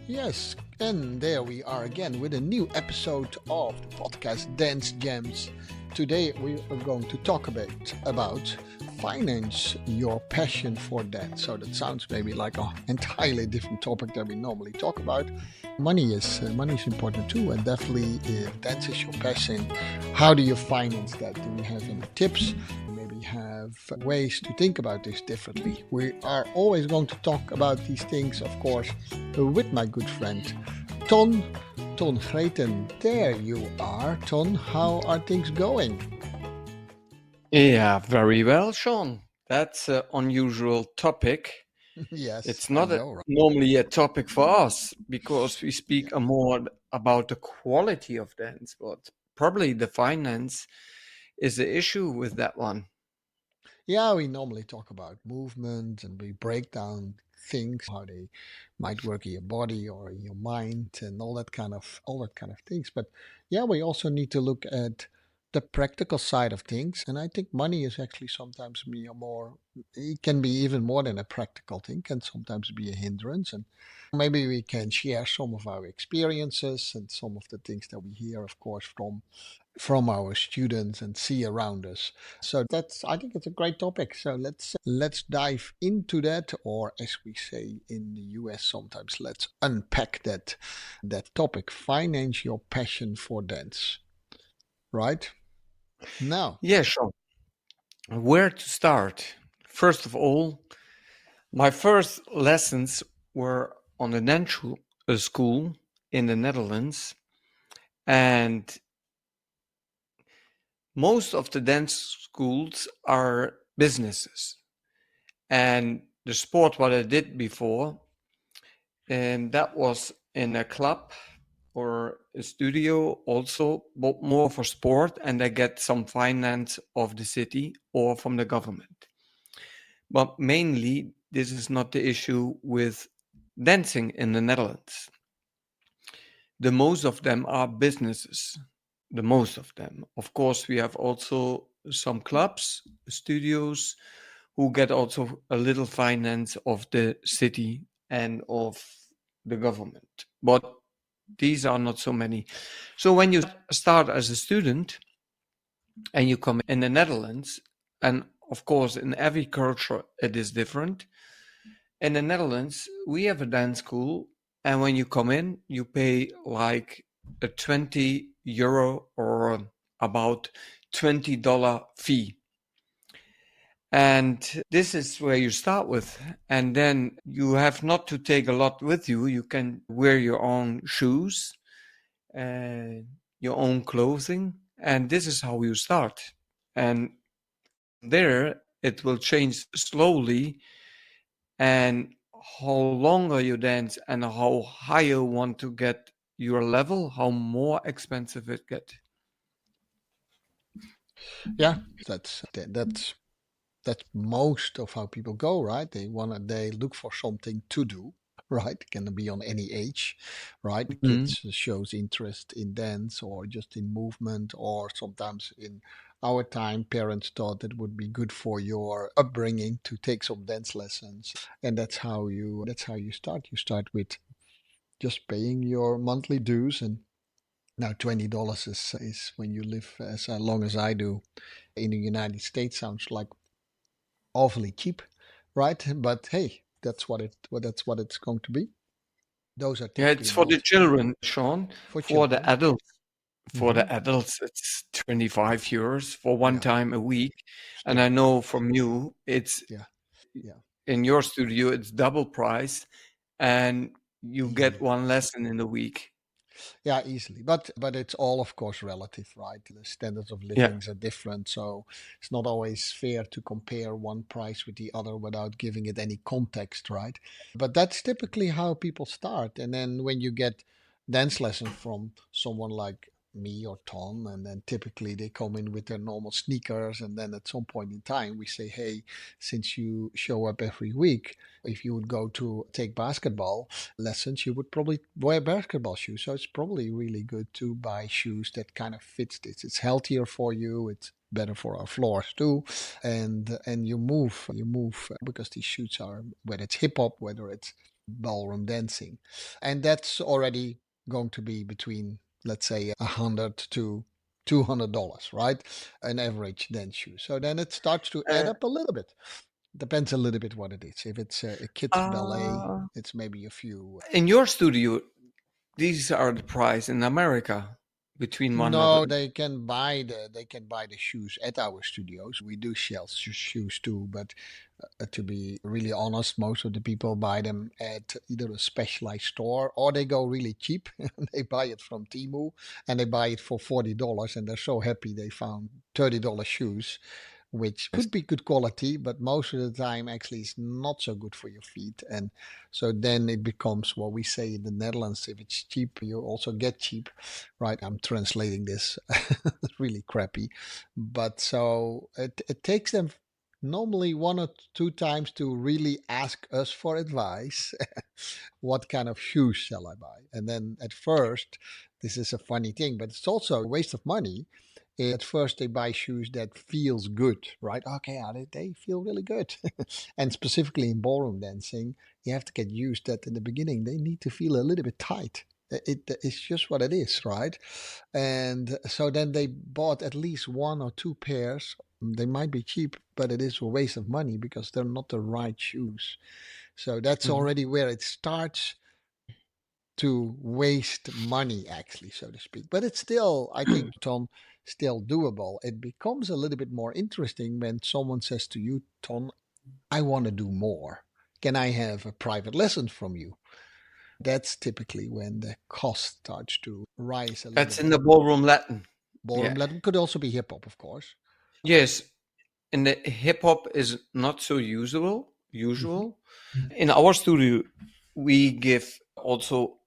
Yes, and there we are again with a new episode of the podcast Dance Gems. Today we are going to talk about finance your passion for dance. So that sounds maybe like an entirely different topic that we normally talk about. Money is important too, and definitely if dance is your passion, how do you finance that? Do you have any tips? Maybe have ways to think about this differently. We are always going to talk about these things, of course, with my good friend Ton. Ton Greten, there you are. Ton, how are things going? Yeah, very well, Sean. That's an unusual topic. Yes, It's I not know, right? normally a topic for us because we speak more about the quality of dance, but probably the finance is the issue with that one. Yeah, we normally talk about movement and we break down things, how they might work in your body or in your mind and all that kind of things. But yeah, we also need to look at the practical side of things. And I think money is actually sometimes be a more it can be even more than a practical thing, can sometimes be a hindrance. And maybe we can share some of our experiences and some of the things that we hear, of course, from our students and see around us. So that's I think it's a great topic. So let's dive into that, or as we say in the US sometimes, let's unpack that topic. Finance your passion for dance. Right? Now. Yeah, Sean. Where to start? First of all, my first lessons were on a dance school in the Netherlands, and most of the dance schools are businesses. And the sport what I did before, and that was in a club or a studio also, but more for sport, and I get some finance of the city or from the government. But mainly, this is not the issue with dancing in the Netherlands. The most of them are businesses. The most of them. Of course, we have also some clubs, studios, who get also a little finance of the city and of the government. But these are not so many. So when you start as a student and you come in the Netherlands, and of course, in every culture it is different. In the Netherlands, we have a dance school, and when you come in, you pay like a 20 euro or about $20 fee. And this is where you start with. And then you have not to take a lot with you. You can wear your own shoes, your own clothing. And this is how you start. And there it will change slowly. And how longer you dance and how higher you want to get your level, how more expensive it gets. Yeah, that's most of how people go, right? They look for something to do, right? It can be on any age, right? Mhm. Kids shows interest in dance or just in movement, or sometimes in our time, parents thought it would be good for your upbringing to take some dance lessons, and that's how you start. You start with just paying your monthly dues, and now $20 is when you live as long as I do in the United States sounds like awfully cheap, right? But hey, that's what it's going to be. Those are Yeah, typically it's for the not children, Sean. for For the children. adults, for Hmm. the adults, it's 25 euros for one Yeah, time a week. And I still, know from you, it's yeah, yeah, in your studio, it's double price, and you get easily. one lesson in a week. Yeah, easily. But it's all, of course, relative, right? The standards of Yeah. livings are different, so it's not always fair to compare one price with the other without giving it any context, right? But that's typically how people start. And then when you get dance lesson from someone like me or Tom, and then typically they come in with their normal sneakers, and then at some point in time we say, hey, since you show up every week, if you would go to take basketball lessons, you would probably wear basketball shoes. So it's probably really good to buy shoes that kind of fits this. It's healthier for you. better for our floors too. And you move because these shoots are, whether it's hip hop, whether it's ballroom dancing, and that's already going to be between, let's say, $100 to $200, right? An average dance shoe. So then it starts to add Uh, up a little bit. Depends a little bit what it is. If it's a kids ballet, uh, it's maybe a few. in your studio, these are the price in America between 100. No, they can buy the shoes at our studios. We do sell shoes too, but to be really honest, most of the people buy them at either a specialized store or they go really cheap. They buy it from Temu and they buy it for $40, and they're so happy they found $30 shoes, which could be good quality, but most of the time actually it's not so good for your feet. And so then it becomes what we say in the Netherlands: if it's cheap, you also get cheap, right? I'm translating this really crappy, but so it takes them normally one or two times to really ask us for advice. What kind of shoes shall I buy? And then at first, this is a funny thing, but it's also a waste of money. At first they buy shoes that feels good, right? Okay, yeah, they feel really good. And specifically in ballroom dancing, you have to get used that in the beginning they need to feel a little bit tight. It's just what it is, right? And so then they bought at least one or two pairs. They might be cheap, but it is a waste of money because they're not the right shoes. So that's Mhm. already where it starts to waste money, actually, so to speak. But it's still, I think, Ton, still doable. It becomes a little bit more interesting when someone says to you, Ton, I want to do more. Can I have a private lesson from you? That's typically when the cost starts to rise a little That's in bit. the ballroom Latin. Ballroom Yeah. Latin could also be hip hop, of course. Yes, and the hip hop is not so usual. Hmm. Usual. In our studio, we give also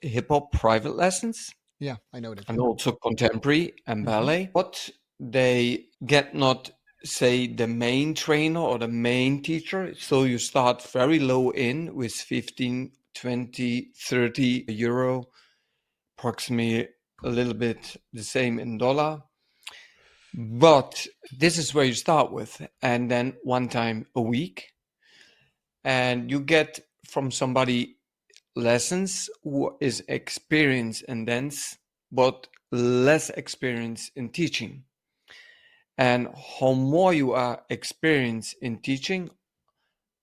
hip hop private lessons Yeah, I know that. and Yeah. also contemporary and Hmm. ballet. But they get not, say, the main trainer or the main teacher. So you start very low in with 15, 20, 30 euro, approximately a little bit the same in dollar. But this is where you start with, and then one time a week, and you get from somebody lessons who is experienced in dance, but less experience in teaching. And how more you are experienced in teaching,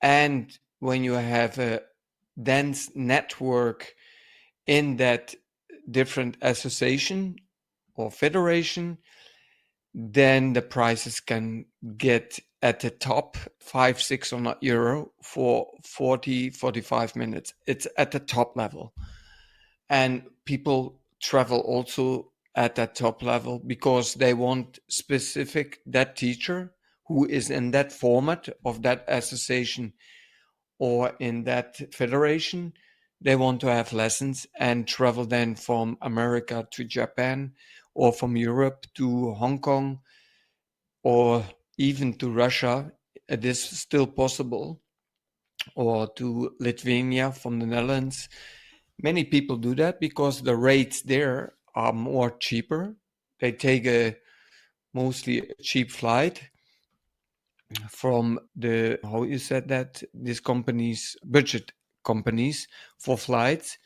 and when you have a dance network in that different association or federation, then the prices can get at the top 500-600 euro for 40-45 minutes. It's at the top level, and people travel also at that top level because they want specific that teacher who is in that format of that association or in that federation. They want to have lessons and travel then from America to Japan or from Europe to Hong Kong or even to Russia. It is still possible, or to Lithuania from the Netherlands. Many people do that because the rates there are more cheaper. They take a mostly a cheap flight from the, how you said that, these companies, budget companies for flights.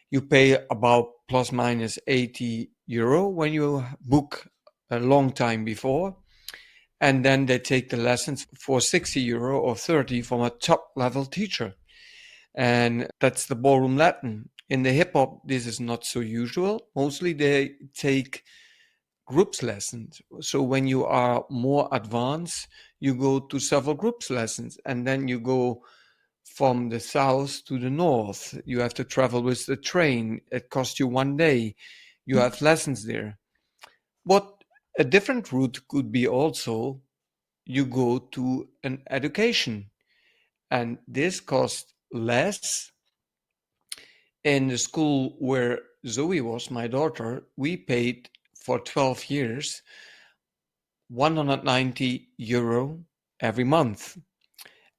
You pay about plus minus 80 euro when you book a long time before, and then they take the lessons for 60 euro or 30 from a top level teacher. And that's the ballroom Latin. In the hip hop, this is not so usual. Mostly they take groups lessons. So when you are more advanced, you go to several groups lessons, and then you go from the south to the north. You have to travel with the train. It costs you 1 day. You have lessons there. What a different route could be also, you go to an education, and this costs less. In the school where Zoe was, my daughter, we paid for 12 years 190 euro every month.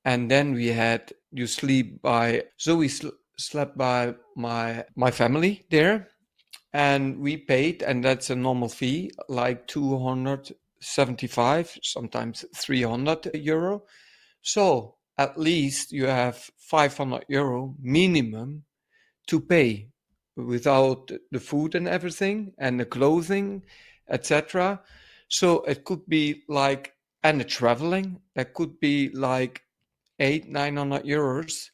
And then we had, you sleep by, Zoe slept by my family there, and we paid, and that's a normal fee, like 200 75, sometimes 300 euro. So at least you have 500 euro minimum to pay without the food and everything and the clothing, etc. So it could be like, and the traveling, that could be like 900 euros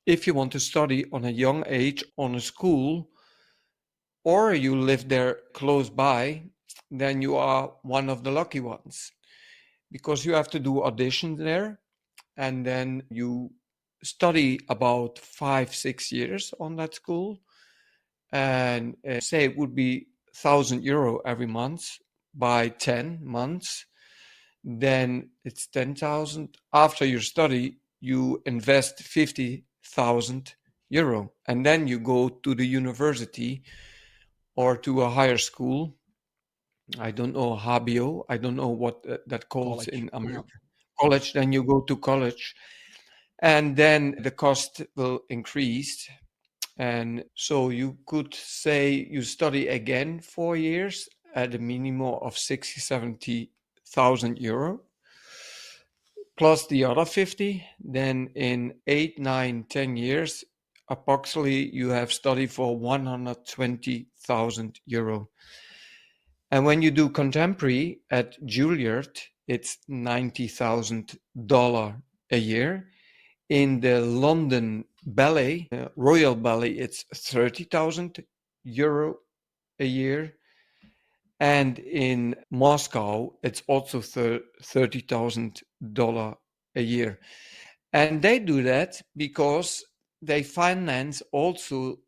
if you want to study on a young age on a school, or you live there close by, then you are one of the lucky ones because you have to do auditions there, and then you study about 5 6 years on that school, and say it would be 1,000 euro every month by 10 months, then it's 10,000. After your study, you invest 50,000 euro, and then you go to the university or to a higher school. I don't know, HBO. I don't know what that calls College. in Yeah. America. College. Then you go to college, and then the cost will increase. And so you could say you study again 4 years at a minimum of 60, 70,000 euro, plus the other 50. Then in 8, 9, 10 years, approximately you have studied for 120,000 euro. And when you do contemporary at Juilliard, it's $90,000 a year. In the London Ballet, Royal Ballet, it's 30,000 euro a year. And in Moscow, it's also $30,000 a year. And they do that because they finance also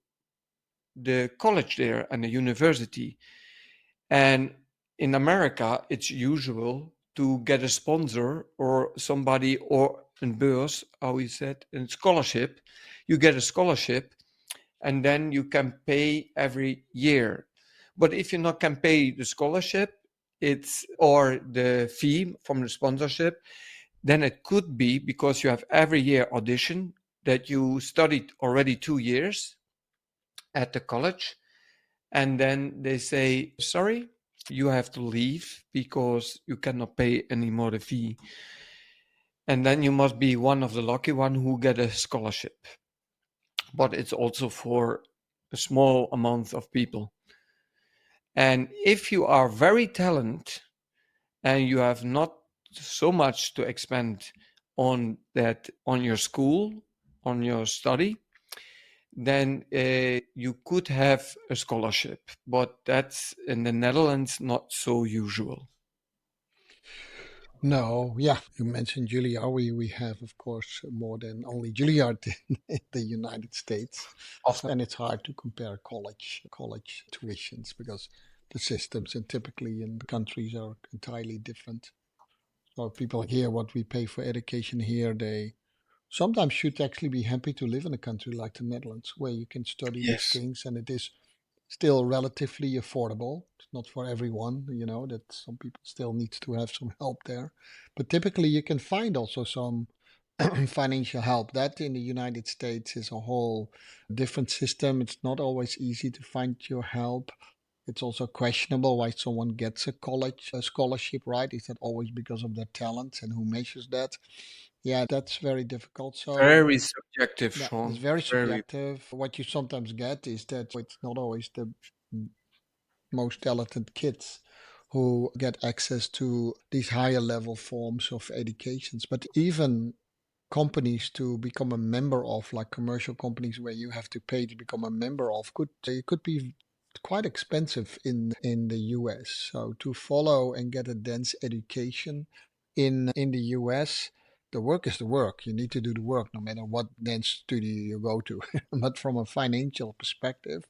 the college there and the university. And in America, it's usual to get a sponsor or somebody, or in beurs, how we said, in scholarship. You get a scholarship, and then you can pay every year. But if you not can pay the scholarship, it's or the fee from the sponsorship, then it could be because you have every year audition that you studied already 2 years at the college, and then they say, sorry, you have to leave because you cannot pay any more the fee. And then you must be one of the lucky one who get a scholarship. But it's also for a small amount of people. And if you are very talented and you have not so much to expend on that, on your school, on your study, then you could have a scholarship, but that's in the Netherlands not so usual. No, yeah, you mentioned Juilliard. We have, of course, more than only Juilliard in the United States. Of So, and it's hard to compare college tuitions because the systems and typically in the countries are entirely different. So people here, what we pay for education here, they sometimes should actually be happy to live in a country like the Netherlands where you can study these yes, things and it is still relatively affordable. It's not for everyone, that some people still need to have some help there. But typically you can find also some financial help. That in the United States is a whole different system. It's not always easy to find your help. It's also questionable why someone gets a scholarship, right? Is that always because of their talents and who measures that? Yeah, that's very difficult. So very subjective, yeah, it's Sean. very Very. subjective. What you sometimes get is that it's not always the most talented kids who get access to these higher level forms of educations. But even companies to become a member of, like commercial companies where you have to pay to become a member of, could be quite expensive in the US. So to follow and get a dance education in the US, the work is the work. You need to do the work no matter what dance studio you go to. But from a financial perspective,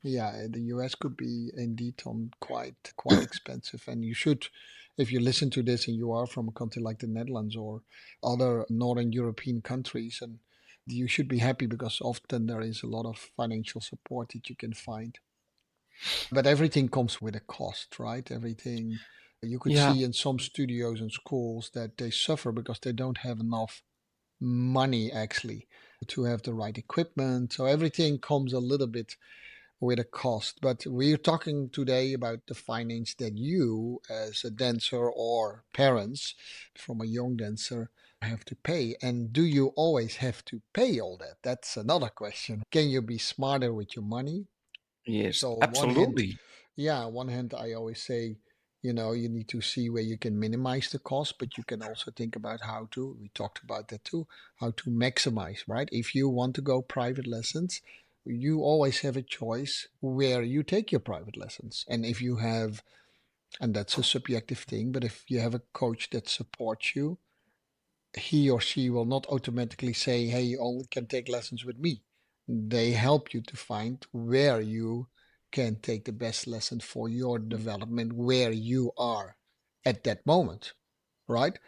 yeah, the US could be indeed quite expensive, and you should, if you listen to this and you are from a country like the Netherlands or other Northern European countries, and you should be happy because often there is a lot of financial support that you can find. But everything comes with a cost, right? Everything you could Yeah, see in some studios and schools that they suffer because they don't have enough money actually to have the right equipment. So everything comes a little bit with a cost. But we're talking today about the finance that you, as a dancer or parents from a young dancer, have to pay. And do you always have to pay all that? That's another question. Can you be smarter with your money? Yes, So on one hand, absolutely. yeah, on one hand, I always say, you need to see where you can minimize the cost, but you can also think about how to, we talked about that too, how to maximize, right? If you want to go private lessons, you always have a choice where you take your private lessons. And if you have, and that's a subjective thing, but if you have a coach that supports you, he or she will not automatically say, hey, you only can take lessons with me. They help you to find where you can take the best lesson for your development, where you are at that moment, right?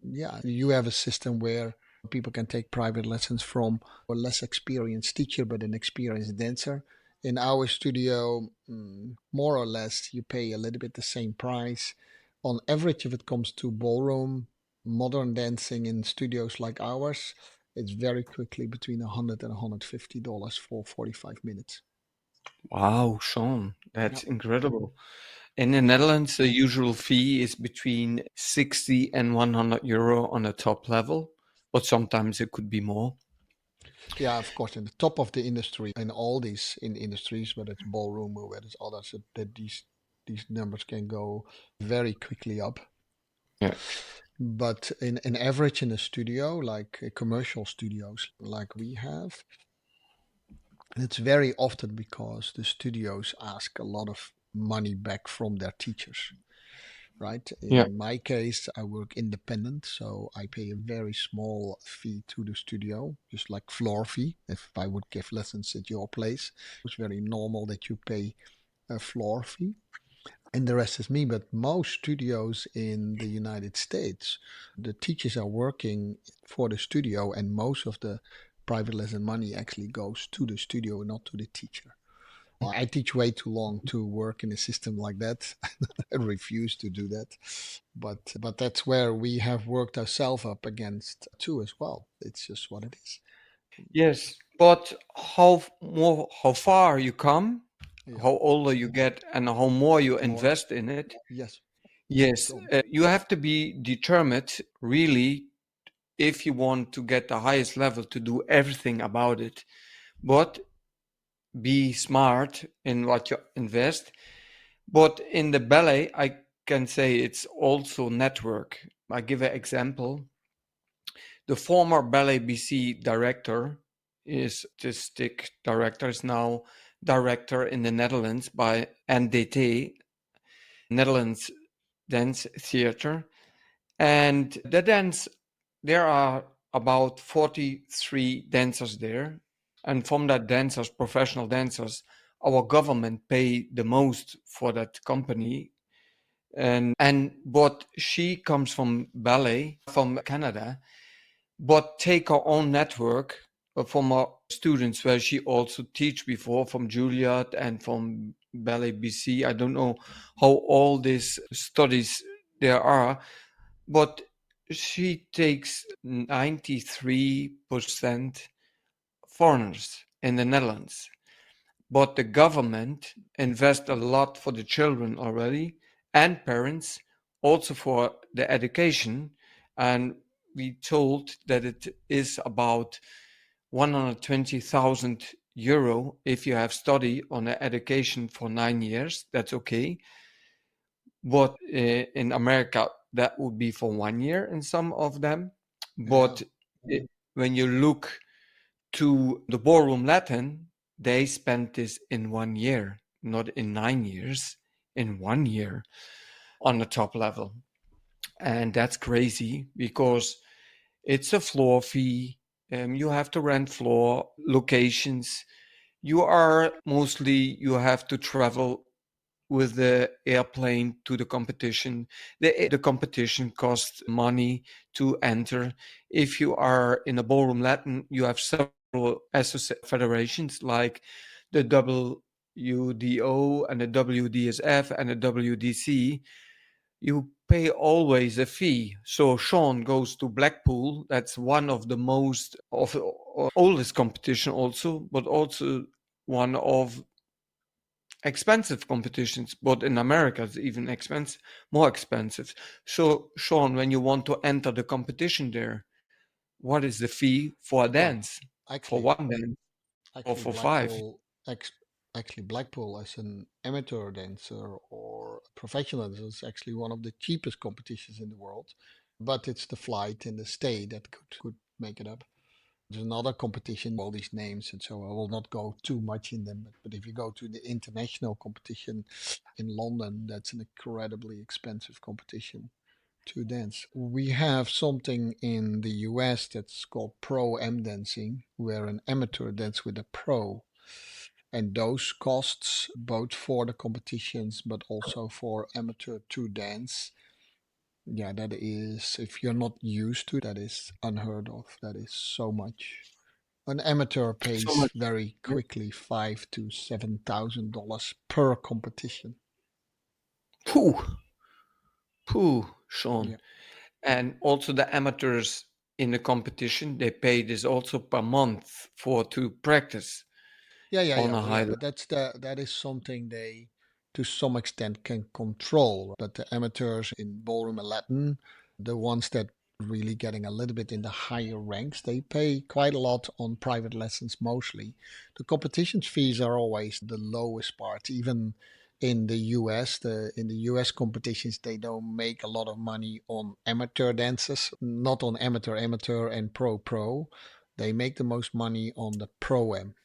Yeah, you have a system where people can take private lessons from a less experienced teacher, but an experienced dancer. In our studio, more or less, you pay a little bit the same price. On average, if it comes to ballroom, modern dancing in studios like ours, it's very quickly between $100 and $150 for 45 minutes. Wow, Sean, Yeah. that's incredible. In the Netherlands, the usual fee is between 60 and 100 euro on the top level, but sometimes it could be more. Yeah, of course, in the top of the industry, in all these industries, whether it's ballroom or whether it's others, that these numbers can go very quickly up. Yeah. But in average in a studio, like commercial studios like we have, it's very often because the studios ask a lot of money back from their teachers, right? Yeah. In my case, I work independent, so I pay a very small fee to the studio, just like floor fee. If I would give lessons at your place, it's very normal that you pay a floor fee. And the rest is me. But most studios in the United States, the teachers are working for the studio, and most of the private lesson money actually goes to the studio, not to the teacher. I teach way too long to work in a system like that. I refuse to do that. But that's where we have worked ourselves up against too as well. It's just what it is. Yes, but how far you come, Yeah. how older you get, and how more you More. invest in it. Yes. Yes, Sure. you have to be determined, really, if you want to get the highest level to do everything about it. But be smart in what you invest. But in the ballet, I can say it's also network. I give an example. The former Ballet BC director is artistic director, is now director in the Netherlands by NDT, Netherlands Dance Theater. And there are about 43 dancers there. And from that dancers, professional dancers, our government pay the most for that company. And but she comes from ballet from Canada, but take her own network from our students where she also teach before from Juilliard and from Ballet BC. I don't know how all these studies there are, but she takes 93% foreigners in the Netherlands. But the government invests a lot for the children already and parents, also for the education. And we told that it is about 120,000 euro if you have study on the education for 9 years. That's okay. But in America, that would be for 1 year in some of them. Yeah. But when you look to the ballroom Latin, they spent this in 1 year, not in 9 years, in 1 year on the top level. And that's crazy because it's a floor fee. You have to rent floor locations. You have to travel with the airplane to the competition. The competition costs money to enter. If you are in a ballroom Latin, you have several federations like the WDO and the WDSF and the WDC. You pay always a fee. So Sean goes to Blackpool. That's one of the most of oldest competition also, but also one of expensive competitions, but in America it's even more expensive. So, Sean, when you want to enter the competition there, what is the fee for a Well, dance? For actually, one dance or actually for five? Blackpool as an amateur dancer or professional dancer is actually one of the cheapest competitions in the world. But it's the flight and the stay that could make it up. There's another competition, all these names, and so I will not go too much in them. But if you go to the international competition in London, that's an incredibly expensive competition to dance. We have something in the US that's called pro am dancing, where an amateur dance with a pro. And those costs both for the competitions but also for amateur to dance. Yeah, that is, if you're not used to it, that is unheard of. That is so much. An amateur So pays much. very Yeah. quickly $5,000 to $7,000 per competition. Pooh, pooh, Sean. Yeah, And also the amateurs in the competition, they pay this also per month for to practice on a well, high yeah. level. But that is something they, to some extent, can control. But the amateurs in ballroom and Latin, the ones that really getting a little bit in the higher ranks, they pay quite a lot on private lessons mostly. The competitions fees are always the lowest part. Even in the US, in the US competitions, they don't make a lot of money on amateur dances, not on amateur and pro. They make the most money on the pro am,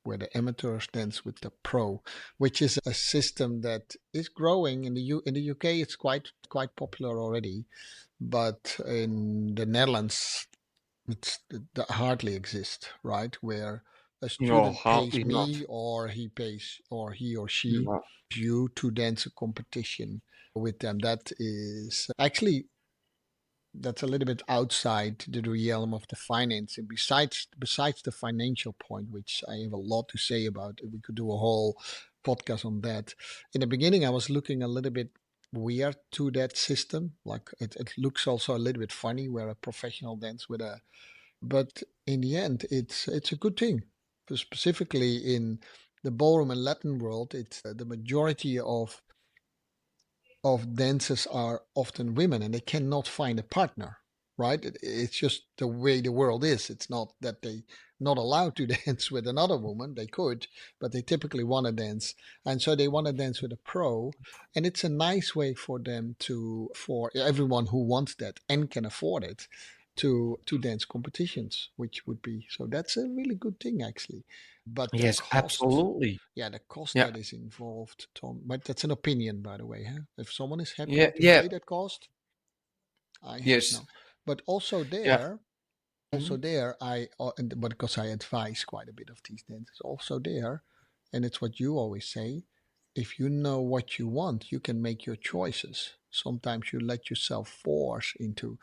where the amateurs dance with the pro, which is a system that is growing in in the UK. It's quite popular already, but in the Netherlands, it hardly exists, right? Where a No, student pays hardly not. me, or he or she No. you to dance a competition with them. That is actually, that's a little bit outside the realm of the finance. And besides the financial point, which I have a lot to say about, we could do a whole podcast on that. In the beginning, I was looking a little bit weird to that system. Like it looks also a little bit funny, where a professional dance with a. But in the end, it's a good thing. Specifically in the ballroom and Latin world, it's the majority of dancers are often women, and they cannot find a partner, right? It's just the way the world is. It's not that they not allowed to dance with another woman. They could, but they typically want to dance, and so they want to dance with a pro. And it's a nice way for them to, for everyone who wants that and can afford it, to dance competitions, which would be, so that's a really good thing actually. But the Yes, cost, absolutely. yeah, the cost Yeah. that is involved, Tom, but that's an opinion, by the way. Huh? If someone is happy Yeah. to Yeah. pay that cost, I have Yes. no. But also Yeah. there, Mhm. but because I advise quite a bit of these dancers, also there, and it's what you always say: if you know what you want, you can make your choices. Sometimes you let yourself force into,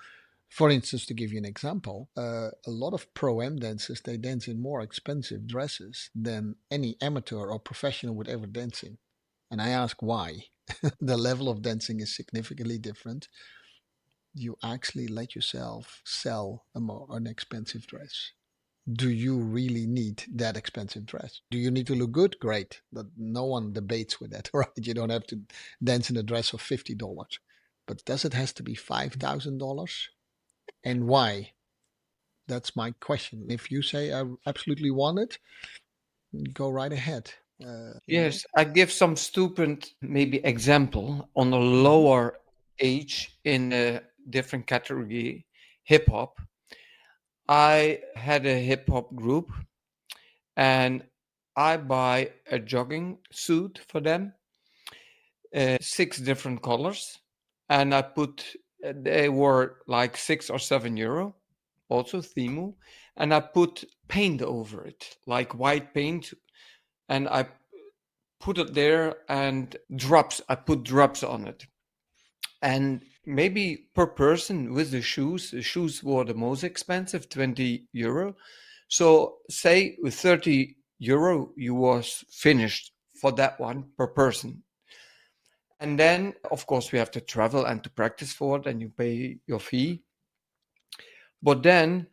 for instance, to give you an example, a lot of pro am dancers, they dance in more expensive dresses than any amateur or professional would ever dance in. And I ask why. The level of dancing is significantly different. You actually let yourself sell an expensive dress. Do you really need that expensive dress? Do you need to look good? Great. But no one debates with that, right? You don't have to dance in a dress of $50. But does it has to be $5,000? And why? That's my question. If you say I absolutely want it, go right ahead. You know. Yes, I give some stupid maybe example on a Hmm. lower age in a different category, hip hop. I had a hip hop group and I buy a jogging suit for them, six different colors, and I put they were like €6 or €7, also Thimu, and I put paint over it, like white paint, and I put it there and drops. I put drops on it, and maybe per person with the shoes were the most expensive, €20. So say with €30 you was finished for that one per person. And then of course we have to travel and to practice for it and you pay your fee. But then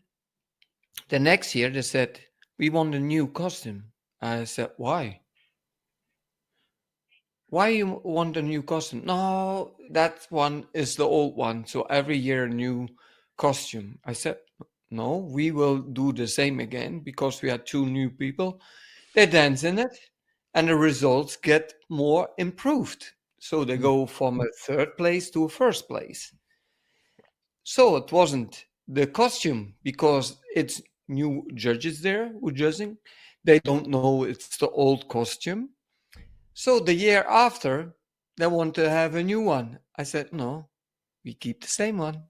the next year they said, we want a new costume. I said, why? Why you want a new costume? No, that one is the old one. So every year a new costume. I said, no, we will do the same again because we had two new people. They dance in it and the results get more improved. So they Mm. go from a third place to a first place. So it wasn't the costume because it's new judges there who judging. They don't know it's the old costume. So the year after, they want to have a new one. I said, no, we keep the same one.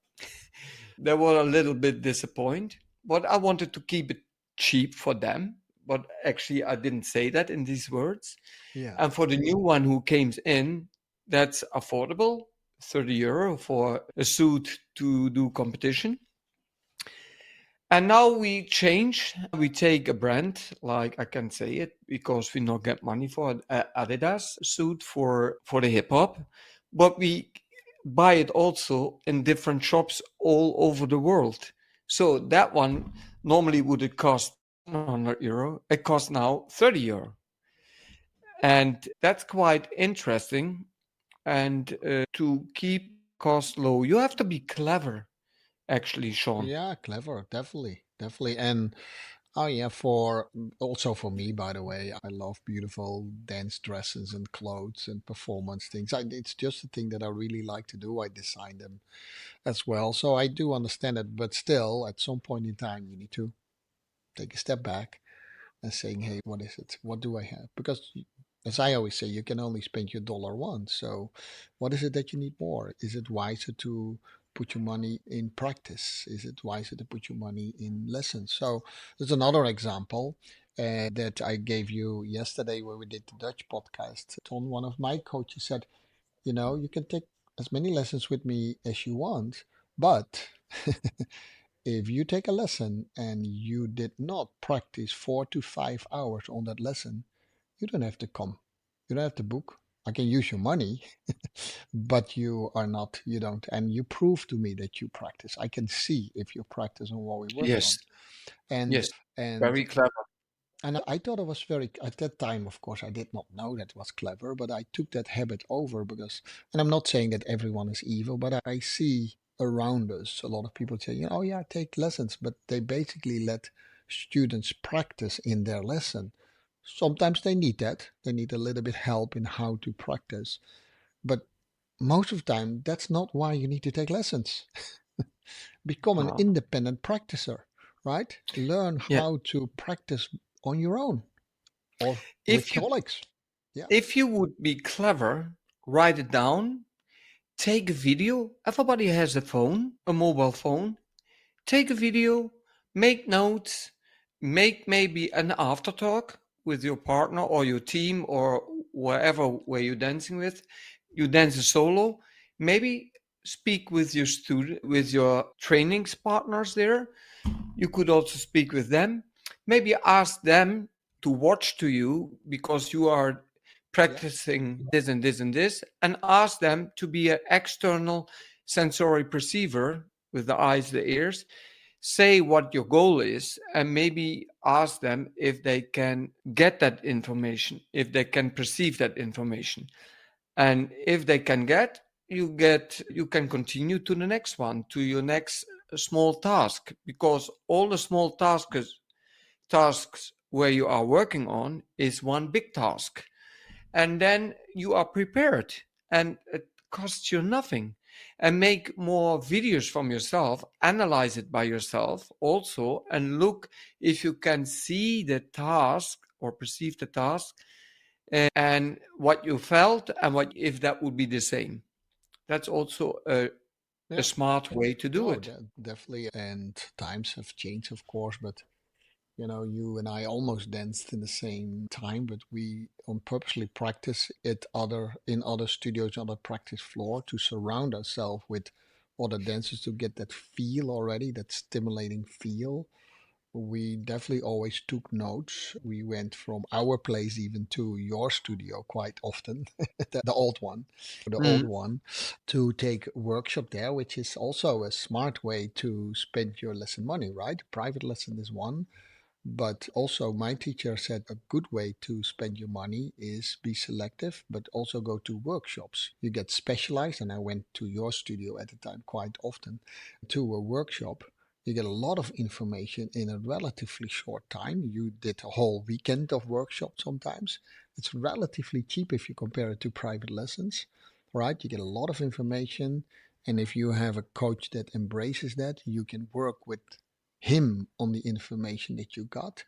They were a little bit disappointed, but I wanted to keep it cheap for them. But actually, I didn't say that in these words. Yeah. And for the new one who came in, that's affordable, €30 for a suit to do competition. And now we change. We take a brand, like I can say it, because we not get money for Adidas suit for the hip hop, but we buy it also in different shops all over the world. So that one normally would it cost €100. It costs now €30, and that's quite interesting. And to keep cost low, you have to be clever, actually, Sean. Yeah, clever, definitely, definitely. And oh yeah, for also for me, by the way, I love beautiful dance dresses and clothes and performance things. It's just a thing that I really like to do. I design them as well, so I do understand it. But still, at some point in time, you need to take a step back and saying, hey, what is it? What do I have? Because as I always say, you can only spend your dollar once. So what is it that you need more? Is it wiser to put your money in practice? Is it wiser to put your money in lessons? So there's another example that I gave you yesterday when we did the Dutch podcast. On one of my coaches said, you can take as many lessons with me as you want, but if you take a lesson and you did not practice 4 to 5 hours on that lesson, you don't have to come. You don't have to book. I can use your money, but you don't, and you prove to me that you practice. I can see if you practice on what we worked Yes, on. And, yes, and, very clever. and I thought it was very, at that time, of course, I did not know that was clever, but I took that habit over because, and I'm not saying that everyone is evil, but I see around us a lot of people say, oh yeah, take lessons, but they basically let students practice in their lesson. Sometimes they need that. They need a little bit help in how to practice. But most of the time, that's not why you need to take lessons. Become an No. independent practicer, right? Learn Yeah. how to practice on your own or with If you colleagues. Yeah, if you would be clever, write it down, take a video. Everybody has a phone, a mobile phone. Take a video, make notes, make maybe an after talk with your partner or your team or wherever where you're dancing with. You dance a solo. Maybe speak with your student with your trainings partners there. You could also speak with them. Maybe ask them to watch to you because you are yeah, practicing this and this and this, and ask them to be an external sensory perceiver with the eyes, the ears. Say what your goal is, and maybe ask them if they can get that information, if they can perceive that information. And if they can you can continue to the next one, to your next small task, because all the small tasks where you are working on is one big task, and then you are prepared, and it costs you nothing. And make more videos from yourself, analyze it by yourself also, and look if you can see the task or perceive the task, and what you felt, and what if that would be the same. That's also a yeah. smart way to do No, it. definitely. And times have changed, of course, but you and I almost danced in the same time, but we on purposely practice it in other studios, on the practice floor to surround ourselves with other dancers to get that feel already, that stimulating feel. We definitely always took notes. We went from our place even to your studio quite often, the old one, Mm. to take workshop there, which is also a smart way to spend your lesson money, right? Private lesson is one, But also, my teacher said a good way to spend your money is be selective, but also go to workshops. You get specialized, and I went to your studio at the time quite often to a workshop. You get a lot of information in a relatively short time. You did a whole weekend of workshop sometimes. It's relatively cheap if you compare it to private lessons, right? You get a lot of information. And if you have a coach that embraces that, you can work with him on the information that you got,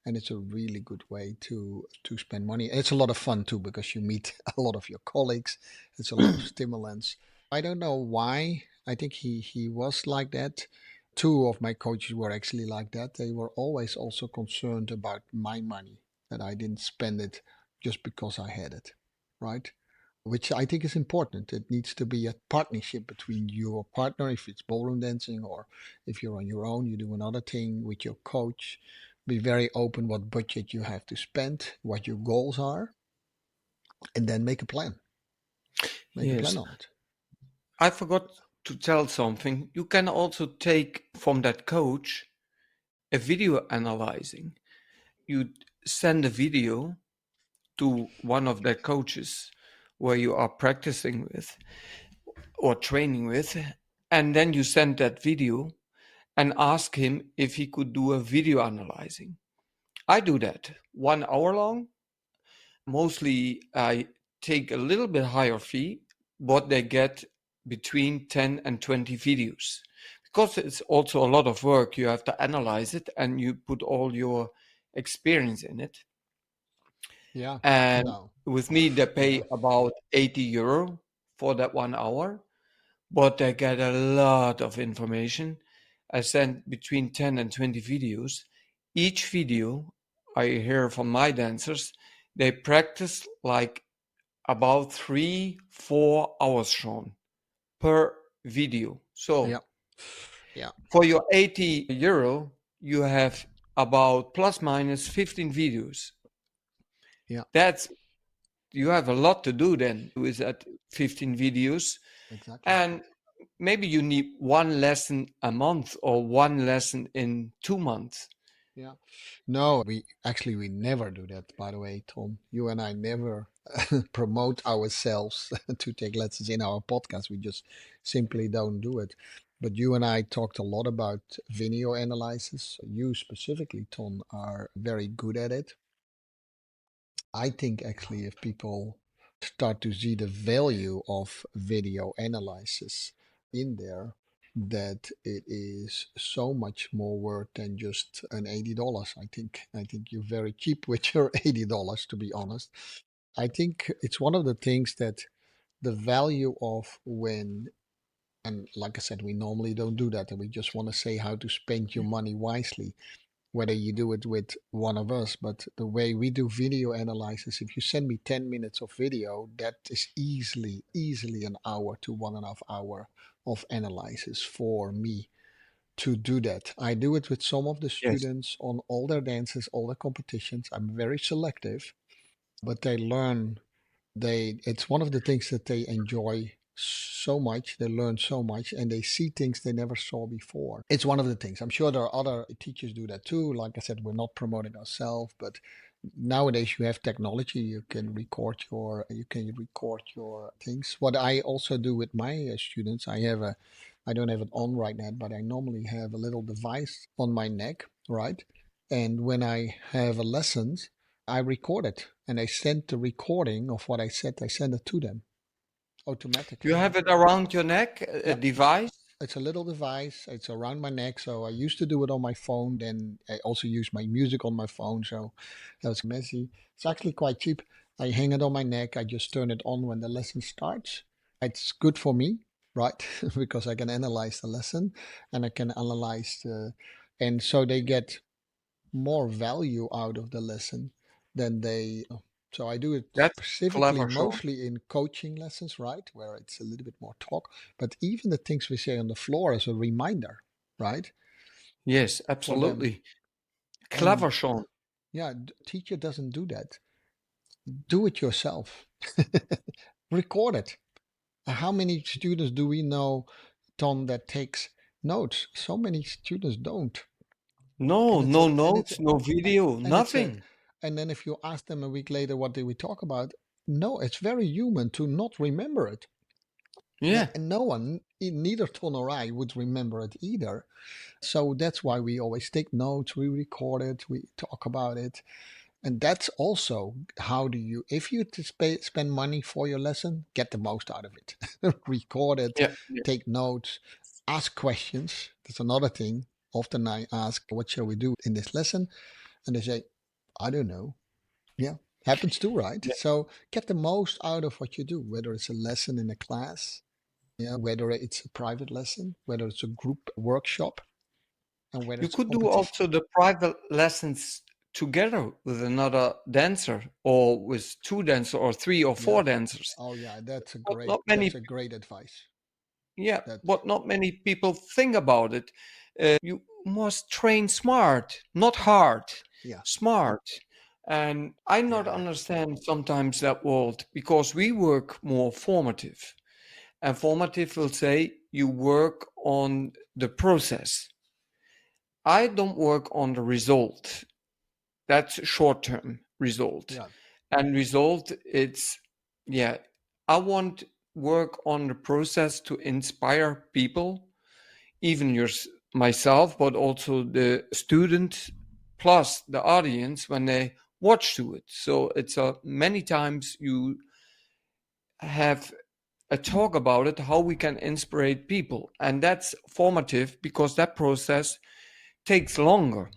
and it's a really good way to spend money. It's a lot of fun too because you meet a lot of your colleagues. It's a lot of stimulants. I don't know why. I think he was like that. Two of my coaches were actually like that. They were always also concerned about my money, that I didn't spend it just because I had it, right? Which I think is important. It needs to be a partnership between your partner, if it's ballroom dancing, or if you're on your own, you do another thing with your coach. Be very open what budget you have to spend, what your goals are, and then make a plan. Make a plan Yes. on it. I forgot to tell something. You can also take from that coach a video analyzing. You send a video to one of their coaches where you are practicing with or training with, and then you send that video and ask him if he could do a video analyzing. I do that 1 hour long. Mostly I take a little bit higher fee, but they get between 10 and 20 videos because it's also a lot of work. You have to analyze it and you put all your experience in it. Yeah. And No. with me, they Yeah. pay about €80 for that 1 hour, but they get a lot of information. I send between 10 and 20 videos. Each video I hear from my dancers, they practice like about 3-4 hours shown per video. Yeah. So Yeah. for your €80, you have about plus minus 15 videos. Yeah. That's you have a lot to do then with that 15 videos. Exactly. And maybe you need one lesson a month or one lesson in 2 months. Yeah. No, we never do that, by the way, Tom. You and I never promote ourselves to take lessons in our podcast. We just simply don't do it. But you and I talked a lot about video analysis. You specifically, Tom, are very good at it. I think actually if people start to see the value of video analysis in there, that it is so much more worth than just an $80. I think you're very cheap with your $80, to be honest. I think it's one of the things that the value of when, and like I said, we normally don't do that, and we just want to say how to spend your money wisely, whether you do it with one of us. But the way we do video analysis, if you send me 10 minutes of video, that is easily an hour to 1.5 hour of analysis for me to do that. I do it with some of the Yes. students on all their dances, all their competitions. I'm very selective, but they learn. It's one of the things that they enjoy so much. They learn so much, and they see things they never saw before. It's one of the things. I'm sure there are other teachers do that too. Like I said, we're not promoting ourselves, but nowadays you have technology. You can record your things. What I also do with my students, I don't have it on right now, but I normally have a little device on my neck, right? And when I have a lesson, I record it and I send the recording of what I said. I send it to them You automatically. have it around your neck, a Yeah, device? it's a little device. It's around my neck. So I used to do it on my phone. Then I also use my music on my phone. So that was messy. It's actually quite cheap. I hang it on my neck. I just turn it on when the lesson starts. It's good for me, right? Because I can analyze the lesson and I can analyze and so they get more value out of the lesson than they. So I do it That's specifically clever, Sean. mostly in coaching lessons, right, where it's a little bit more talk, but even the things we say on the floor as a reminder, right, Yes, for them. absolutely. And Clever, Sean. yeah, teacher doesn't do that. Do it yourself. Record it. How many students do we know, Tom, that takes notes? So many students don't. No, and it's a no and it's notes, no video, and it's a nothing. and then if you ask them a week later what did we talk about, no, it's very human to not remember it. Yeah, And no one, neither Ton or I, would remember it either. So that's why we always take notes, we record it, we talk about it. And that's also how do you, if you spend money for your lesson, get the most out of it. Record it, yeah, yeah. take notes, ask questions. That's another thing. Often I ask, what shall we do in this lesson? And they say, I don't know. Yeah, happens too, right? Yeah. So get the most out of what you do, whether it's a lesson in a class, yeah, whether it's a private lesson, whether it's a group workshop, and whether You it's a could do competition. also the private lessons together with another dancer, or with two dancers, or three or Yeah. four dancers. Oh, yeah. What not That's many, a great advice. yeah, That's what not many people think about it. You must train smart, not hard, yeah, smart. And I not yeah, understand sometimes that word because we work more formative. And formative will say you work on the process. I don't work on the result. That's short term result. yeah, And result, it's, yeah, I want work on the process to inspire people, even myself, but also the student plus the audience when they watch to it. So it's many times you have a talk about it, how we can inspire people. And that's formative because that process takes longer.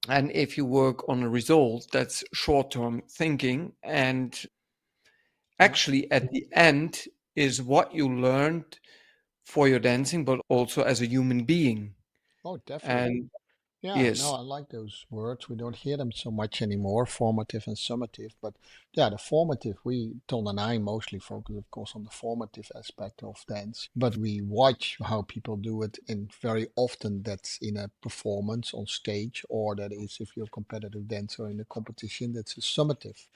And if you work on a result, that's short term thinking. And yeah. actually, at the end, is what you learned for your dancing, but also as a human being. Oh, definitely. And Yeah, no, yes, I like those words. We don't hear them so much anymore, formative and summative. But yeah, the formative, Ton and I mostly focus, of course, on the formative aspect of dance. But we watch how people do it, and very often that's in a performance on stage, or that is if you're a competitive dancer in a competition, that's a summative,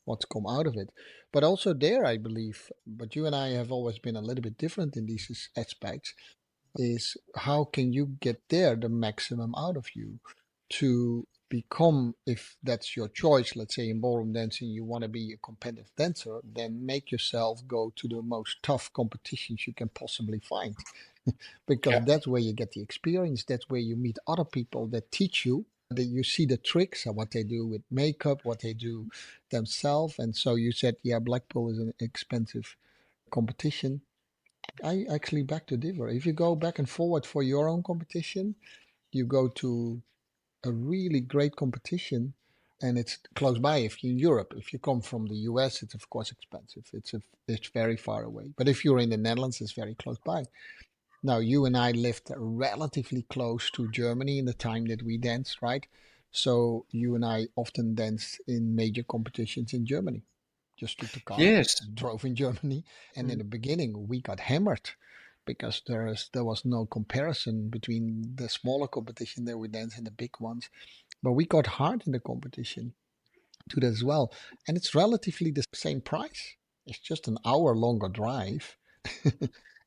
what's come out of it. But also there, I believe, but you and I have always been a little bit different in these aspects, is how can you get there the maximum out of you to become, if that's your choice, let's say in ballroom dancing you want to be a competitive dancer, then make yourself go to the most tough competitions you can possibly find, because yeah, that's where you get the experience, that's where you meet other people that teach you, that you see the tricks and what they do with makeup, what they do themselves. And so you said, yeah, Blackpool is an expensive competition. I actually back to differ. If you go back and forward for your own competition, you go to a really great competition, and it's close by. If you're in Europe, if you come from the US, it's of course expensive. It's very far away. But if you're in the Netherlands, it's very close by. Now you and I lived relatively close to Germany in the time that we danced, right? So you and I often danced in major competitions in Germany. Just took the car, yes, drove in Germany, and in mm, the beginning we got hammered because there was no comparison between the smaller competition that we danced and the big ones. But we got hard in the competition to that as well, and it's relatively the same price. It's just an hour longer drive,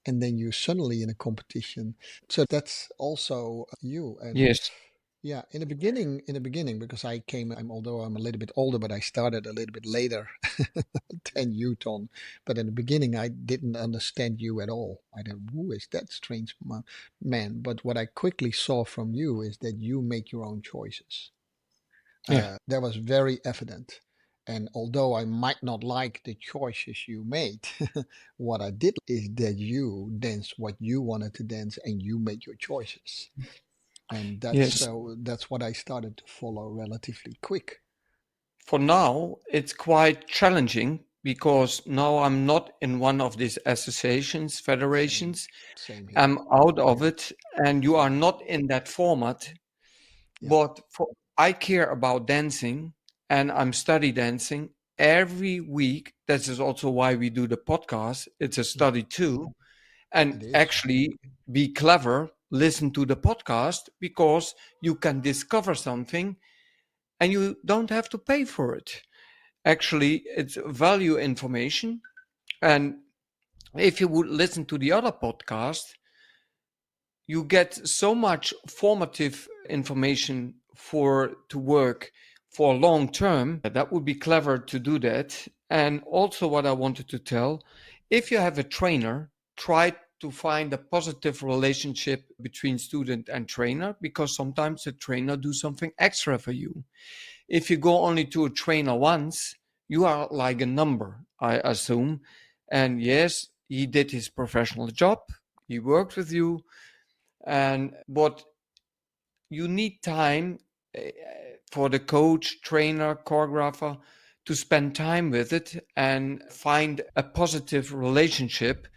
and then you're suddenly in a competition. So that's also you. And yes, yeah, in the beginning, because although I'm a little bit older, but I started a little bit later than you, Ton. But in the beginning, I didn't understand you at all. I don't, who is that strange man? But what I quickly saw from you is that you make your own choices. yeah, That was very evident. And although I might not like the choices you made, what I did is that you danced what you wanted to dance and you made your choices. And yes. that's what I started to follow relatively quick. For now, it's quite challenging because now I'm not in one of these associations, Same, federations. same here. I'm out of it, and you are Yeah, not in that format. yeah, But I care about dancing, and I'm study dancing every week. This is also why we do the podcast. It's a yeah. study too, and It is. actually be clever. Listen to the podcast because you can discover something, and you don't have to pay for it. Actually, it's value information. And if you would listen to the other podcast, you get so much formative information for to work for long term. That would be clever to do that. And also, what I wanted to tell, if you have a trainer, try to find a positive relationship between student and trainer, because sometimes the trainer do something extra for you. If you go only to a trainer once, you are like a number, I assume. And yes, he did his professional job, he worked with you, and but you need time uh, for the coach, trainer, choreographer to spend time with it and find a positive relationship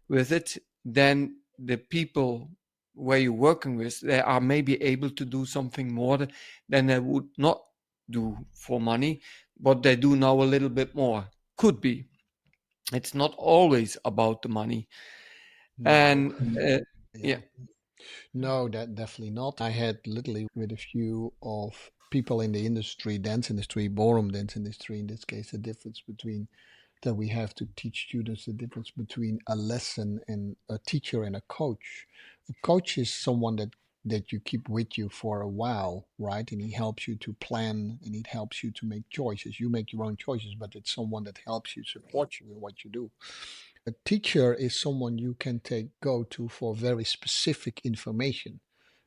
with it. Then the people where you're working with, they are maybe able to do something more than they would not do for money, but they do know a little bit more. Could be. It's not always about the money. No. And yeah, Yeah. No, that definitely not. I had literally with a few of people in the industry, dance industry, ballroom dance industry, in this case, the difference between that we have to teach students the difference between a lesson and a teacher and a coach. A coach is someone that you keep with you for a while, right? And he helps you to plan and it helps you to make choices. You make your own choices, but it's someone that helps you, support you in what you do. A teacher is someone you can go to for very specific information.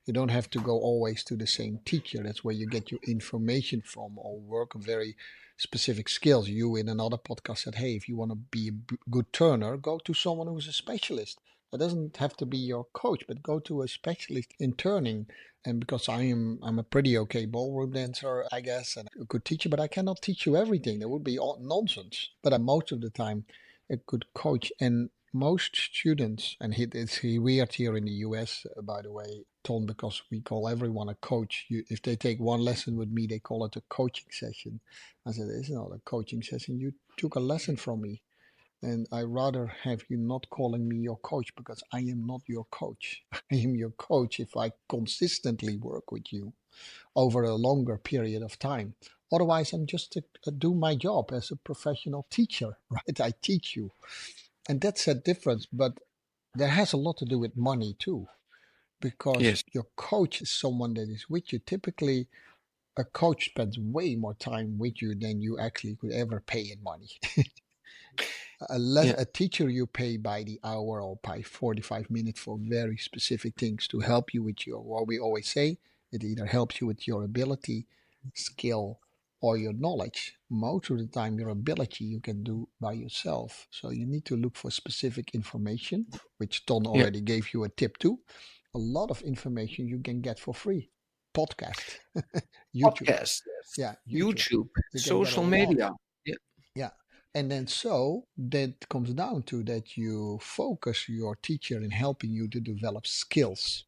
You don't have to go always to the same teacher. That's where you get your information from or work on very specific skills. You in another podcast said, hey, if you want to be a good turner, go to someone who's a specialist. That doesn't have to be your coach, but go to a specialist in turning. And because I'm a pretty okay ballroom dancer, I guess, and a good teacher, but I cannot teach you everything. That would be all nonsense. But I'm most of the time a good coach. And most students, and it's weird here in the US, by the way, Tom, because we call everyone a coach. If they take one lesson with me, they call it a coaching session. I said, it's not a coaching session. You took a lesson from me. And I rather have you not calling me your coach because I am not your coach. I am your coach if I consistently work with you over a longer period of time. Otherwise, I'm just to do my job as a professional teacher, right? I teach you. And that's a difference, but that has a lot to do with money too, because yes, your coach is someone that is with you. Typically, a coach spends way more time with you than you actually could ever pay in money. yeah, A teacher you pay by the hour or by 45 minutes for very specific things to help you with your, what we always say, it either helps you with your ability, skill, or your knowledge. Most of the time, your ability you can do by yourself. So you need to look for specific information, which Ton yeah. already gave you a tip to. A lot of information you can get for free. Podcast, YouTube. Podcast, Yeah, YouTube. YouTube, You can get a social lot. media. Yeah. Yeah. And then so that comes down to that you focus your teacher in helping you to develop skills.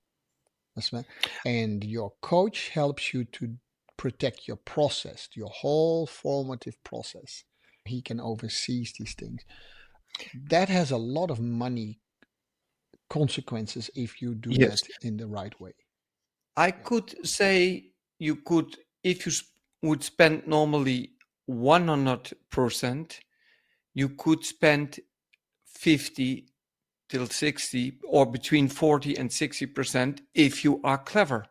That's right. And your coach helps you to protect your process, your whole formative process. He can oversee these things. That has a lot of money consequences if you do Yes. that in the right way. I Yeah. could say you could, if you would spend normally 100%, you could spend 50 till 60 or between 40 and 60% if you are clever.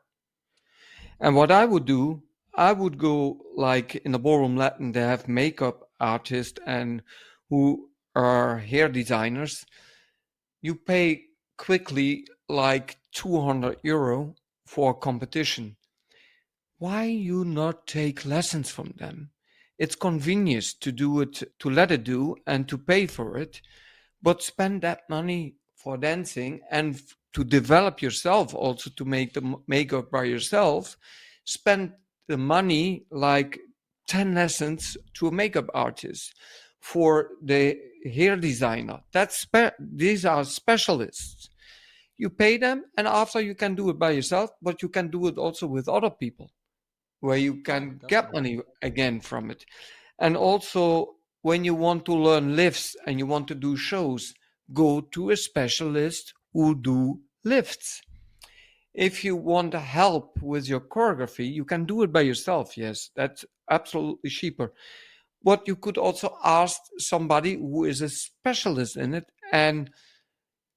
And what I would do, I would go like in the ballroom Latin, they have makeup artists and who are hair designers. You pay quickly like €200 for a competition. Why you not take lessons from them? It's convenient to do it, to let it do and to pay for it, but spend that money for dancing and to develop yourself, also to make the makeup by yourself. Spend the money like 10 lessons to a makeup artist, for the hair designer. These are specialists. You pay them, and after you can do it by yourself, but you can do it also with other people where you Yeah, can get definitely. money again from it. And also, when you want to learn lifts and you want to do shows, go to a specialist who do lifts. If you want help with your choreography, you can do it by yourself. Yes, that's absolutely cheaper. But you could also ask somebody who is a specialist in it and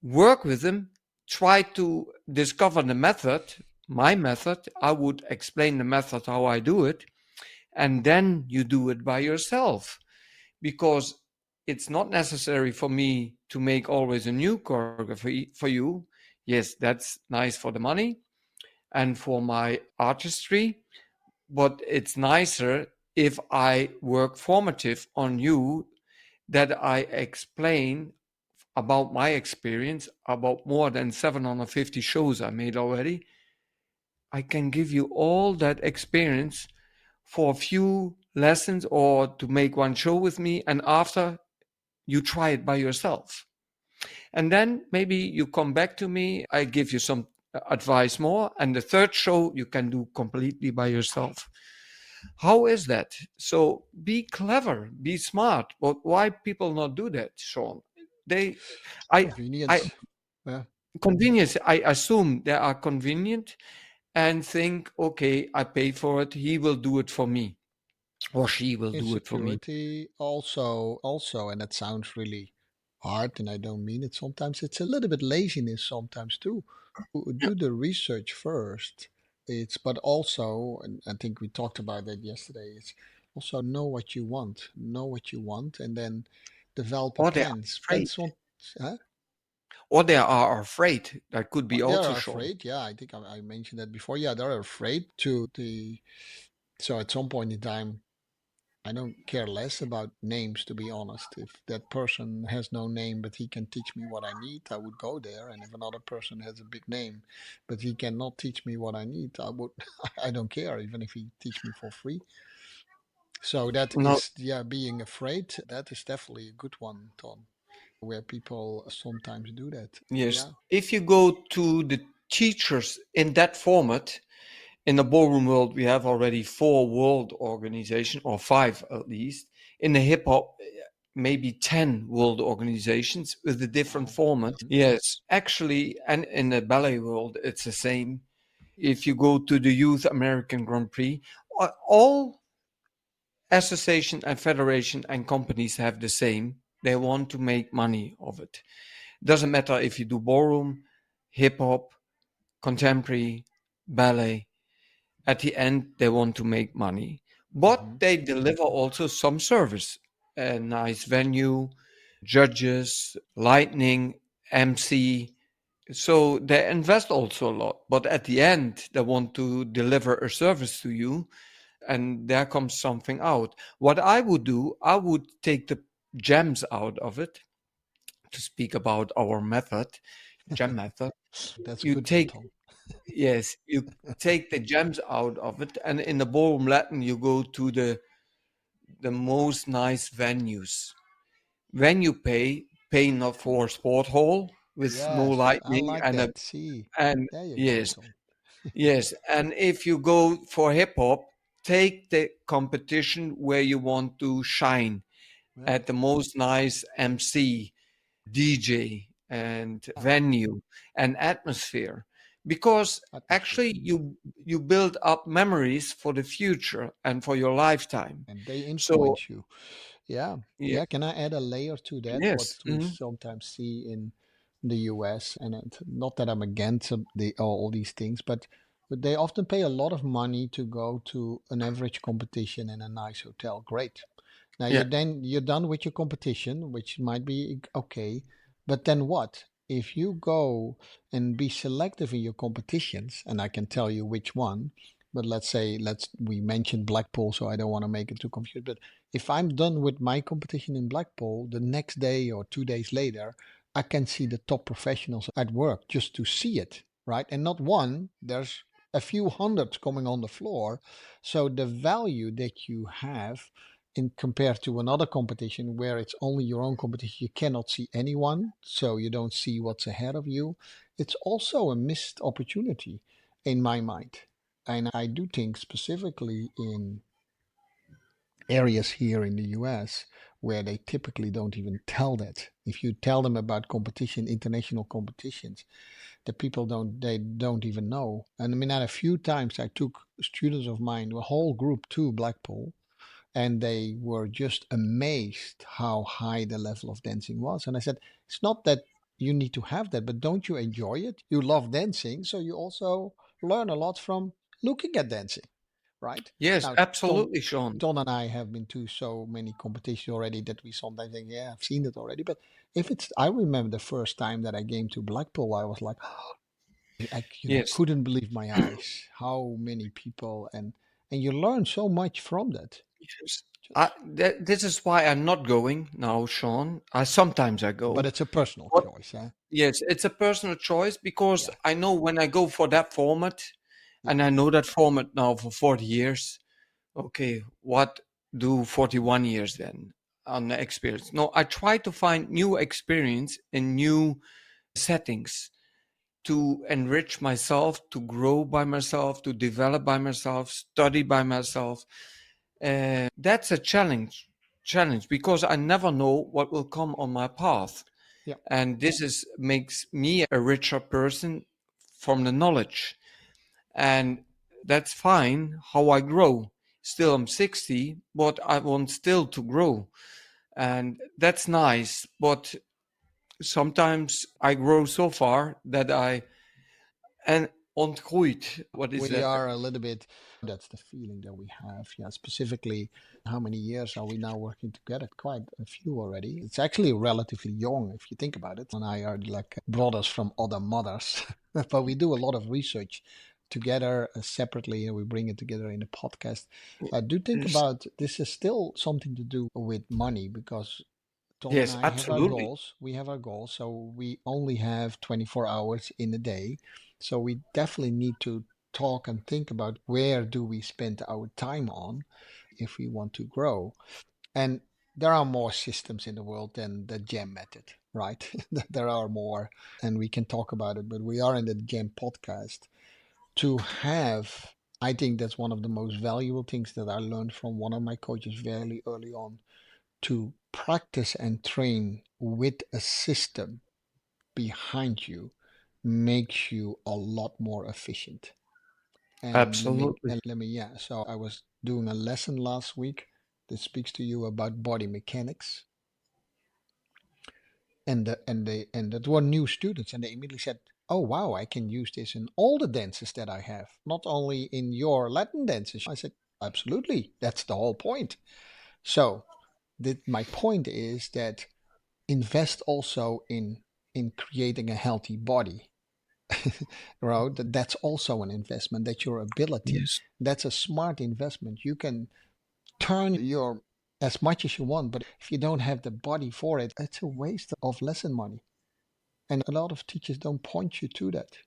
work with them try to discover the method, my method. I would explain the method how I do it, and then you do it by yourself, because it's not necessary for me to make always a new choreography for you. Yes, that's nice for the money and for my artistry, but it's nicer if I work formative on you, that I explain about my experience, about more than 750 shows I made already. I can give you all that experience for a few lessons or to make one show with me, and after you try it by yourself. And then maybe you come back to me, I give you some advice more, and the third show you can do completely by yourself. How is that? So be clever, be smart. But why people not do that, Sean? They, I, I Convenience. Yeah. convenience. I assume they are convenient and think, okay, I pay for it. He will do it for me, or she will do it for me. Insecurity also, and that sounds really hard, and I don't mean it. Sometimes it's a little bit laziness sometimes too. Do the research first. It's but also, and I think we talked about that yesterday. It's also know what you want, and then develop a Or they are plan. afraid. Spend some. Huh? Or they are afraid. That could be They also are Sean. afraid. Yeah, I think I mentioned that before. Yeah, they're afraid to the. So at some point in time, I don't care less about names, to be honest. If that person has no name, but he can teach me what I need, I would go there. And if another person has a big name, but he cannot teach me what I need, I would. I don't care, even if he teach me for free. So that No, is, yeah, being afraid. That is definitely a good one, Tom. Where people sometimes do that. yes. Yeah. If you go to the teachers in that format, in the ballroom world, we have already four world organizations, or five at least. In the hip hop, maybe 10 world organizations with a different Wow. format. Yes, actually, and in the ballet world, it's the same. If you go to the Youth American Grand Prix, all association and federation and companies have the same. They want to make money of it. Doesn't matter if you do ballroom, hip hop, contemporary, ballet. At the end, they want to make money, but Hmm. they deliver also some service. A nice venue, judges, lightning, MC. So they invest also a lot, but at the end, they want to deliver a service to you, and there comes something out. What I would do, I would take the gems out of it, to speak about our method, gem method. That's a You good one, take, Tom. yes, you take the gems out of it, and in the ballroom Latin, you go to the most nice venues. When you pay not for a sport hall with no Yes, I lightning like and a that. See, and there you go, yes, Tom. yes, and if you go for hip hop, take the competition where you want to shine Yeah, at the most nice MC, DJ, and venue and atmosphere, because atmosphere. actually you build up memories for the future and for your lifetime. And they So influence you. Yeah, yeah, yeah. Can I add a layer to that? What yes, we sometimes see in the US, and not that I'm against all these things, but they often pay a lot of money to go to an average competition in a nice hotel. Great. Now yeah, you're done with your competition, which might be okay, but then what? If you go and be selective in your competitions, and I can tell you which one, but let's say let's we mentioned Blackpool, so I don't want to make it too confused. But if I'm done with my competition in Blackpool, the next day or 2 days later, I can see the top professionals at work just to see it, right? And not one, there's a few hundreds coming on the floor. So the value that you have in compared to another competition where it's only your own competition, you cannot see anyone, so you don't see what's ahead of you. It's also a missed opportunity in my mind. And I do think specifically in areas here in the US where they typically don't even tell that. If you tell them about competition, international competitions, the people don't even know. And I mean, a few times I took students of mine, a whole group to Blackpool, and they were just amazed how high the level of dancing was. And I said, it's not that. you need to have that, but don't you enjoy it? You love dancing, so you also learn a lot from looking at dancing, right? Yes, Now, absolutely, Sean. Ton and I have been to so many competitions already that we sometimes think, yeah, I've seen it already. But if it's, I remember the first time that I came to Blackpool, I was like, Yes. couldn't believe my eyes. How many people, and you learn so much from that. Yes. Just, This is why I'm not going now, Sean. Sometimes I but go. it's a personal But choice, huh? yes, it's a personal choice because Yeah, I know when I go for that format, yeah, and I know that format now for 40 years. Okay, what do 41 years then on the experience? No, I try to find new experience in new settings to enrich myself, to grow by myself, to develop by myself, study by myself. That's a challenge because I never know what will come on my path. yeah, And this is makes me a richer person from the knowledge. And that's fine how I grow. Still I'm 60, but I want still to grow. And that's nice. But sometimes I grow so far that I and ontgroeit. What is we that? are a little bit. That's the feeling that we have. Yeah, specifically, how many years are we now working together? Quite a few already. It's actually relatively young if you think about it. And I are like brothers from other mothers, but we do a lot of research together separately, and we bring it together in a podcast. Do think Yes, about this is still something to do with money because Ton and yes, I have our absolutely. goals. We have our goals, so we only have 24 hours in a day. So we definitely need to talk and think about where do we spend our time on if we want to grow. And there are more systems in the world than the gem method, right? There are more, and we can talk about it, but we are in the gem podcast to have. I think that's one of the most valuable things that I learned from one of my coaches very early on, to practice and train with a system behind you makes you a lot more efficient. And Absolutely. let me, yeah. So I was doing a lesson last week that speaks to you about body mechanics, and that were new students, and they immediately said, "Oh wow, I can use this in all the dances that I have, not only in your Latin dances." I said, "Absolutely, that's the whole point." So my point is that invest also in creating a healthy body. Right, that's also an investment. That's your ability. Yes. That's a smart investment. You can turn your as much as you want, but if you don't have the body for it, it's a waste of lesson money. And a lot of teachers don't point you to that.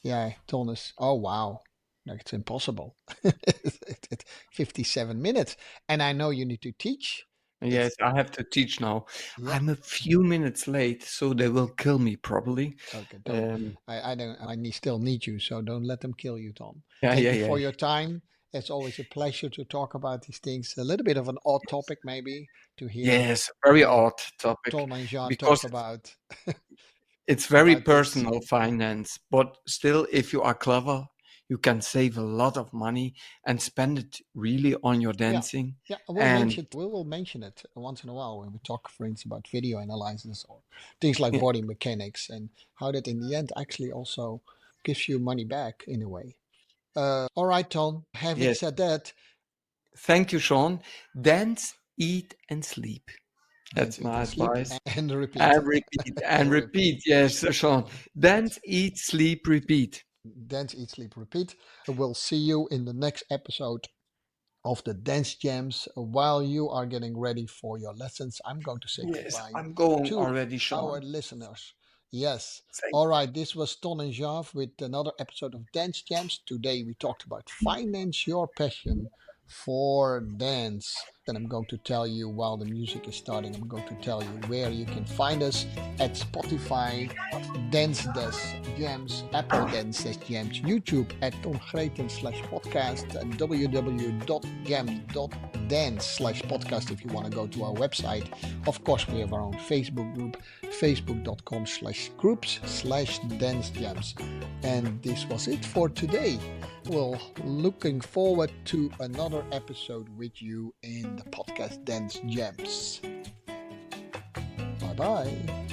Yeah, told us, oh wow, like it's impossible. It's 57 minutes, and I know you need to teach. Yes, It's I have to teach now. yeah. I'm a few minutes late, so they will kill me probably. Okay, don't. Um, I don't. Still need you, so don't let them kill you, Tom. yeah, Thank yeah, you yeah. for your time. It's always a pleasure to talk about these things. A little bit of an odd Yes, topic, maybe, to hear yes, very uh, odd topic Tom and Jean because talk it's very about this. personal finance, but still, if you are clever, you can save a lot of money and spend it really on your Yeah, dancing. yeah. And We will mention it once in a while when we talk, for instance, about video analysis or things like yeah, body mechanics and how that in the end actually also gives you money back in a way. All right, Tom. Having yes, said that, thank you, Sean. Dance, eat, and sleep. dance, That's eat, my and sleep, advice. and repeat. And repeat, and And repeat. repeat. Yes, Sean. That's Dance, eat, sleep, repeat. dance, eat, sleep, repeat. We'll see you in the next episode of the Dance Jams. While you are getting ready for your lessons, I'm going to say Yes, goodbye I'm going to already, our Sean. listeners. Yes. Thank All right. This was Ton and Jav with another episode of Dance Jams. Today we talked about finance your passion for dance. And I'm going to tell you while the music is starting, I'm going to tell you where you can find us at Spotify, Dance Des Jams, Apple Dance Des Jams, YouTube at Tom Greten /podcast, and www.jam.dance/podcast if you want to go to our website. Of course, we have our own Facebook group, facebook.com/groups/dancejams. And this was it for today. Well, looking forward to another episode with you in the podcast Dance Gems. Bye bye.